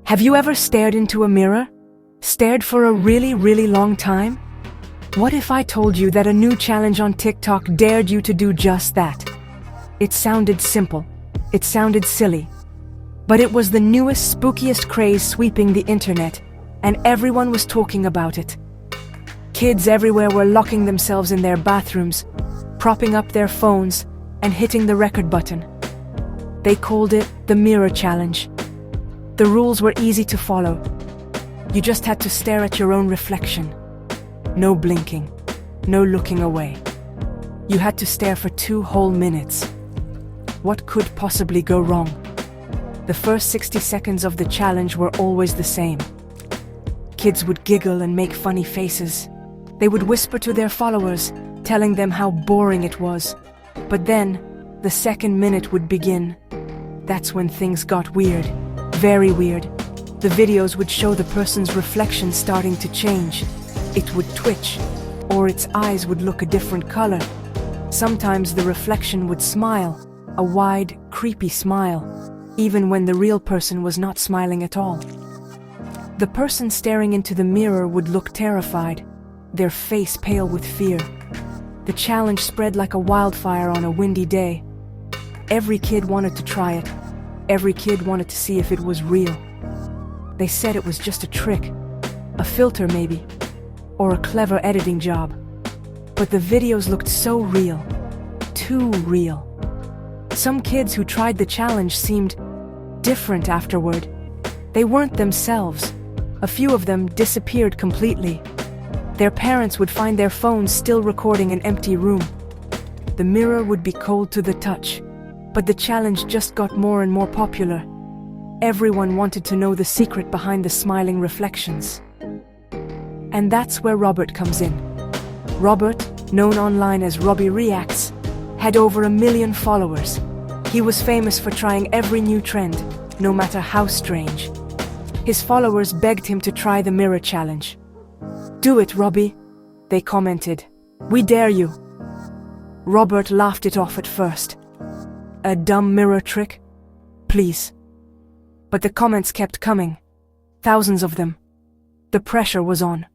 Have you ever stared into a mirror? Stared for a really, really long time? What if I told you that a new challenge on TikTok dared you to do just that? It sounded simple. It sounded silly. But it was the newest, spookiest craze sweeping the internet, and everyone was talking about it. Kids everywhere were locking themselves in their bathrooms, propping up their phones, and hitting the record button. They called it the Mirror Challenge. The rules were easy to follow. You just had to stare at your own reflection. No blinking, no looking away. You had to stare for 2 whole minutes. What could possibly go wrong? The first 60 seconds of the challenge were always the same. Kids would giggle and make funny faces. They would whisper to their followers, telling them how boring it was. But then, the second minute would begin. That's when things got weird. Very weird. The videos would show the person's reflection starting to change. It would twitch, or its eyes would look a different color. Sometimes the reflection would smile, a wide, creepy smile, even when the real person was not smiling at all. The person staring into the mirror would look terrified, their face pale with fear. The challenge spread like a wildfire on a windy day. Every kid wanted to try it. Every kid wanted to see if it was real. They said it was just a trick, a filter maybe, or a clever editing job. But the videos looked so real, too real. Some kids who tried the challenge seemed different afterward. They weren't themselves. A few of them disappeared completely. Their parents would find their phones still recording an empty room. The mirror would be cold to the touch. But the challenge just got more and more popular. Everyone wanted to know the secret behind the smiling reflections. And that's where Robert comes in. Robert, known online as Robbie Reacts, had over 1 million followers. He was famous for trying every new trend, no matter how strange. His followers begged him to try the Mirror Challenge. "Do it, Robbie," they commented. "We dare you." Robert laughed it off at first. A dumb mirror trick? Please. But the comments kept coming. Thousands of them. The pressure was on.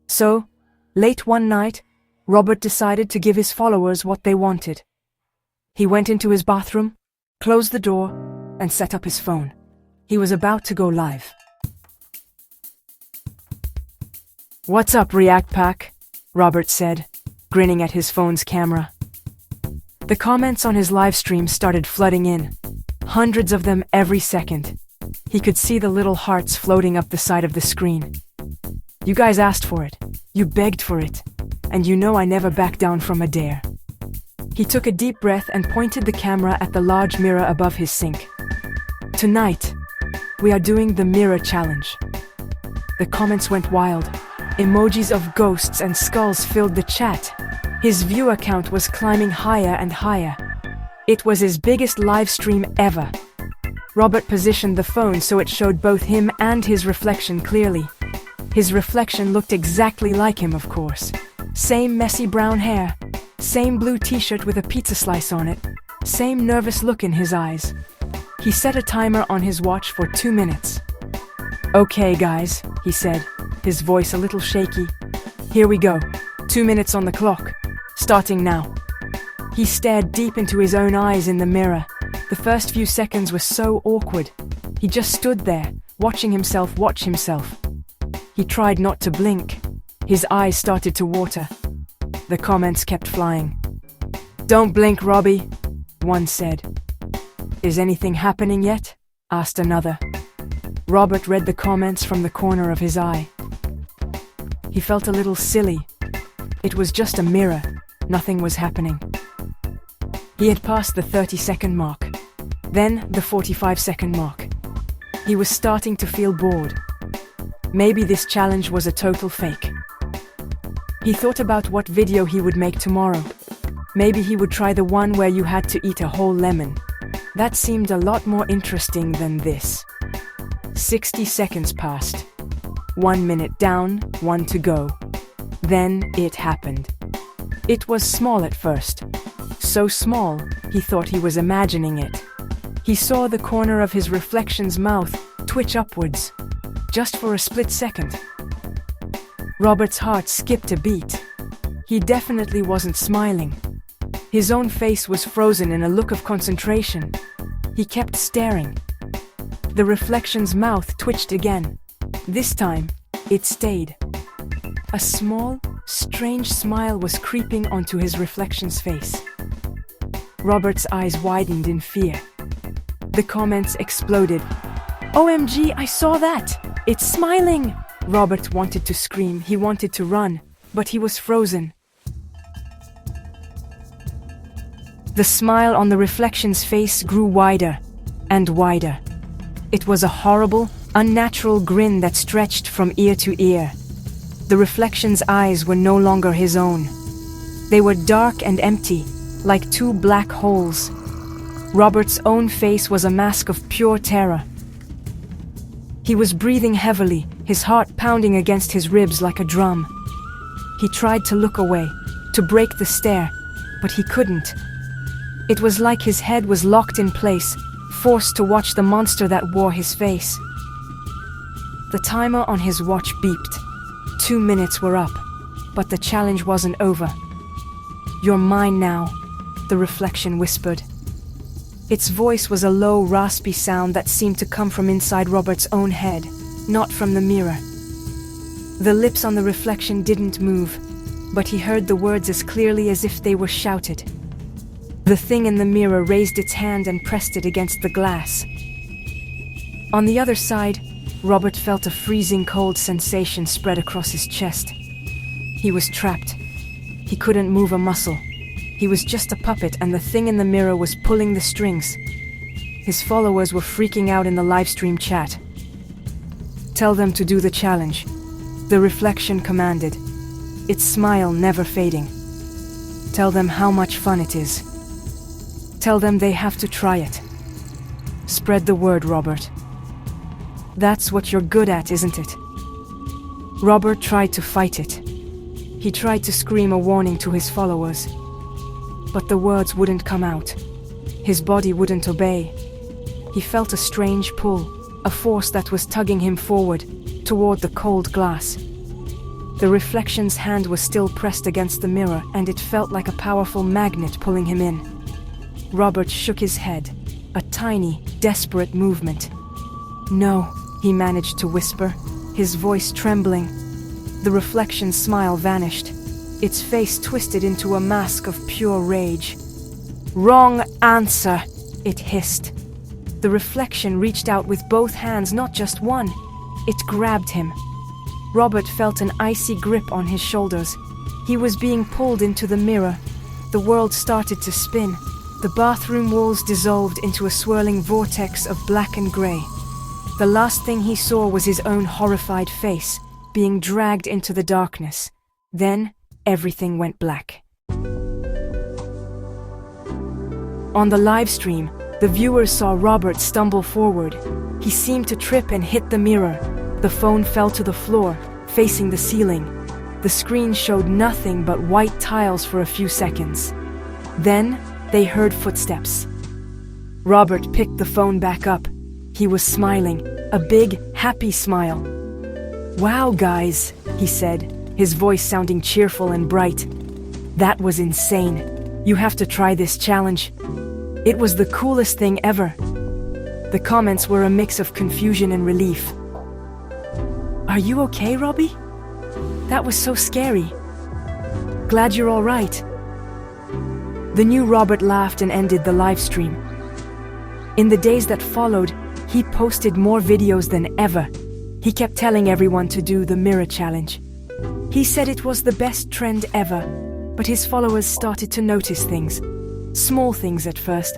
So, late one night, Robert decided to give his followers what they wanted. He went into his bathroom, closed the door, and set up his phone. He was about to go live. "What's up, React Pack?" Robert said, grinning at his phone's camera. The comments on his live stream started flooding in, hundreds of them every second. He could see the little hearts floating up the side of the screen. "You guys asked for it. You begged for it. And you know I never back down from a dare." He took a deep breath and pointed the camera at the large mirror above his sink. "Tonight, we are doing the Mirror Challenge." The comments went wild. Emojis of ghosts and skulls filled the chat. His viewer count was climbing higher and higher. It was his biggest live stream ever. Robert positioned the phone so it showed both him and his reflection clearly. His reflection looked exactly like him, of course. Same messy brown hair, same blue t-shirt with a pizza slice on it, same nervous look in his eyes. He set a timer on his watch for 2 minutes. "Okay, guys," he said, his voice a little shaky. "Here we go. 2 minutes on the clock. Starting now." He stared deep into his own eyes in the mirror. The first few seconds were so awkward. He just stood there, watching himself watch himself. He tried not to blink. His eyes started to water. The comments kept flying. "Don't blink, Robbie," one said. "Is anything happening yet?" asked another. Robert read the comments from the corner of his eye. He felt a little silly. It was just a mirror. Nothing was happening. He had passed the 30-second mark, then the 45-second mark. He was starting to feel bored. Maybe this challenge was a total fake. He thought about what video he would make tomorrow. Maybe he would try the one where you had to eat a whole lemon. That seemed a lot more interesting than this. 60 seconds passed. 1 minute down, 1 to go. Then it happened. It was small at first. So small, he thought he was imagining it. He saw the corner of his reflection's mouth twitch upwards, just for a split second. Robert's heart skipped a beat. He definitely wasn't smiling. His own face was frozen in a look of concentration. He kept staring. The reflection's mouth twitched again. This time, it stayed. A small, strange smile was creeping onto his reflection's face. Robert's eyes widened in fear. The comments exploded. "OMG, I saw that! It's smiling!" Robert wanted to scream, he wanted to run, but he was frozen. The smile on the reflection's face grew wider and wider. It was a horrible, unnatural grin that stretched from ear to ear. The reflection's eyes were no longer his own. They were dark and empty, like two black holes. Robert's own face was a mask of pure terror. He was breathing heavily, his heart pounding against his ribs like a drum. He tried to look away, to break the stare, but he couldn't. It was like his head was locked in place, forced to watch the monster that wore his face. The timer on his watch beeped. 2 minutes were up, but the challenge wasn't over. "You're mine now," the reflection whispered. Its voice was a low, raspy sound that seemed to come from inside Robert's own head, not from the mirror. The lips on the reflection didn't move, but he heard the words as clearly as if they were shouted. The thing in the mirror raised its hand and pressed it against the glass. On the other side, Robert felt a freezing cold sensation spread across his chest. He was trapped. He couldn't move a muscle. He was just a puppet, and the thing in the mirror was pulling the strings. His followers were freaking out in the livestream chat. "Tell them to do the challenge," the reflection commanded, its smile never fading. "Tell them how much fun it is. Tell them they have to try it. Spread the word, Robert. That's what you're good at, isn't it?" Robert tried to fight it. He tried to scream a warning to his followers, but the words wouldn't come out. His body wouldn't obey. He felt a strange pull, a force that was tugging him forward, toward the cold glass. The reflection's hand was still pressed against the mirror, and it felt like a powerful magnet pulling him in. Robert shook his head, a tiny, desperate movement. "No," he managed to whisper, his voice trembling. The reflection's smile vanished. Its face twisted into a mask of pure rage. "Wrong answer," it hissed. The reflection reached out with both hands, not just one. It grabbed him. Robert felt an icy grip on his shoulders. He was being pulled into the mirror. The world started to spin. The bathroom walls dissolved into a swirling vortex of black and gray. The last thing he saw was his own horrified face, being dragged into the darkness. Then, everything went black. On the live stream, the viewers saw Robert stumble forward. He seemed to trip and hit the mirror. The phone fell to the floor, facing the ceiling. The screen showed nothing but white tiles for a few seconds. Then, they heard footsteps. Robert picked the phone back up. He was smiling, a big, happy smile. "Wow, guys," he said, his voice sounding cheerful and bright. "That was insane. You have to try this challenge. It was the coolest thing ever." The comments were a mix of confusion and relief. "Are you okay, Robbie? That was so scary. Glad you're all right." The new Robert laughed and ended the live stream. In the days that followed, he posted more videos than ever. He kept telling everyone to do the mirror challenge. He said it was the best trend ever, but his followers started to notice things. Small things at first.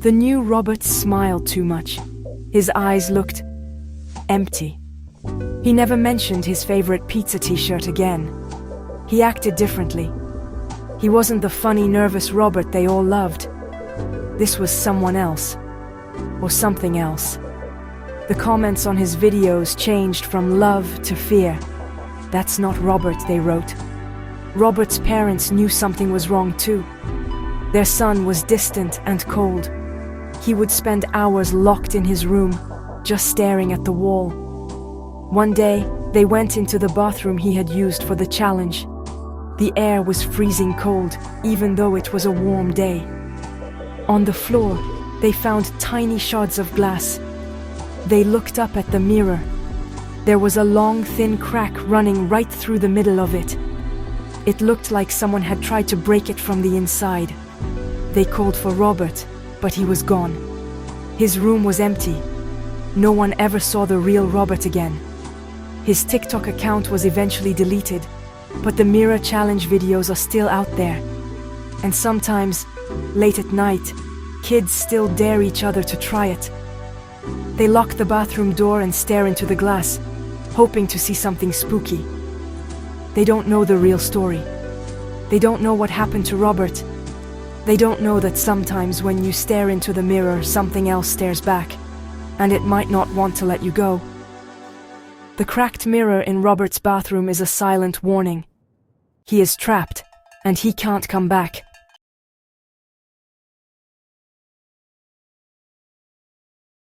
The new Robert smiled too much. His eyes looked empty. He never mentioned his favorite pizza t-shirt again. He acted differently. He wasn't the funny, nervous Robert they all loved. This was someone else. Or something else. The comments on his videos changed from love to fear. "That's not Robert," they wrote. Robert's parents knew something was wrong too. Their son was distant and cold. He would spend hours locked in his room, just staring at the wall. One day, they went into the bathroom he had used for the challenge. The air was freezing cold, even though it was a warm day. On the floor, they found tiny shards of glass. They looked up at the mirror. There was a long, thin crack running right through the middle of it. It looked like someone had tried to break it from the inside. They called for Robert, but he was gone. His room was empty. No one ever saw the real Robert again. His TikTok account was eventually deleted, but the mirror challenge videos are still out there. And sometimes, late at night, kids still dare each other to try it. They lock the bathroom door and stare into the glass, hoping to see something spooky. They don't know the real story. They don't know what happened to Robert. They don't know that sometimes when you stare into the mirror, something else stares back, and it might not want to let you go. The cracked mirror in Robert's bathroom is a silent warning. He is trapped, and he can't come back.